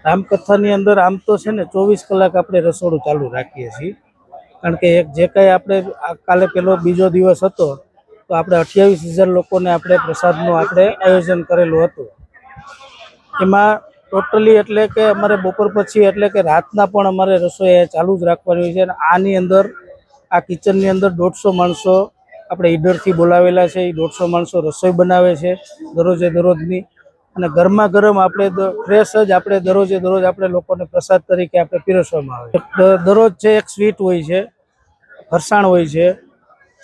રામકથાની અંદર આમ તો છે ને 24 કલાક આપણે રસોડું ચાલુ રાખીએ છીએ, કારણ કે એક જે કંઈ આપણે કાલે પેલો બીજો દિવસ હતો તો આપણે 28,000 લોકોને આપણે પ્રસાદનું આપણે આયોજન કરેલું હતું. એમાં ટોટલી એટલે કે અમારે બપોર પછી એટલે કે રાતના પણ અમારે રસોઈ ચાલુ જ રાખવાની છે. અને આની અંદર આ કિચનની અંદર 150 માણસો આપણે ઈડરથી બોલાવેલા છે. એ 150 માણસો રસોઈ બનાવે છે દરરોજની. અને ગરમા ગરમ આપણે ફ્રેશ જ આપણે દરરોજ આપણે લોકોને પ્રસાદ તરીકે આપણે પીરસવામાં આવે છે. દરરોજ છે એક સ્વીટ હોય છે, ફરસાણ હોય છે,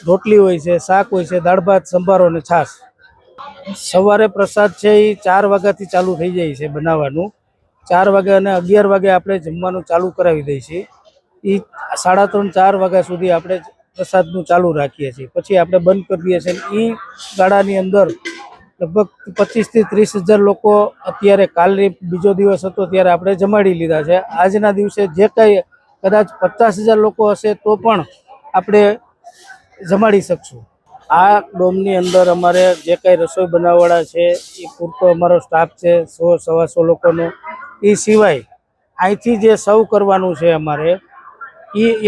રોટલી હોય છે, શાક હોય છે, દાળ ભાત, સંભારો અને છાશ. સવારે પ્રસાદ છે એ 4 વાગ્યાથી ચાલુ થઈ જાય છે બનાવવાનું. 4 વાગે અને 11 વાગે આપણે જમવાનું ચાલુ કરાવી દઈએ છીએ. એ 3:30-4 વાગ્યા સુધી આપણે પ્રસાદનું ચાલુ રાખીએ છીએ, પછી આપણે બંધ કરી દઈએ છીએ. એ ગાળાની અંદર લગભગ 25,000 થી 30,000 લોકો અત્યારે કાલે બીજો દિવસ હતો ત્યારે આપણે જમાડી લીધા છે. આજના દિવસે જે કંઈ કદાચ 50,000 લોકો હશે તો પણ આપણે જમાડી શકશું. આ ડોમની અંદર અમારે જે કંઈ રસોઈ બનાવવાળા છે એ પૂરતો અમારો સ્ટાફ છે 100-125 લોકોનો. એ સિવાય અહીંથી જે સર્વ કરવાનું છે અમારે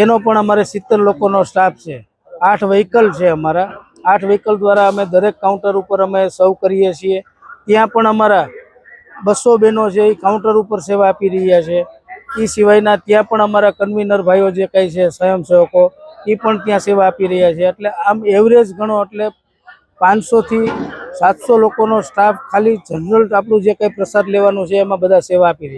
એનો પણ અમારે 70 લોકોનો સ્ટાફ છે. 8 વ્હીકલ છે અમારા. 8 વ્હીકલ દ્વારા અમે દરેક કાઉન્ટર ઉપર અમે સર્વ કરીએ છીએ. ત્યાં પણ અમારા 200 બહેનો છે એ કાઉન્ટર ઉપર સેવા આપી રહ્યા છે. એ સિવાયના ત્યાં પણ અમારા કન્વીનર ભાઈઓ જે કંઈ છે સ્વયંસેવકો એ પણ ત્યાં સેવા આપી રહ્યા છે. એટલે આમ એવરેજ ગણો એટલે 500 થી 700 લોકોનો સ્ટાફ ખાલી જનરલ આપણું જે કંઈ પ્રસાદ લેવાનું છે એમાં બધા સેવા આપી રહ્યા છે.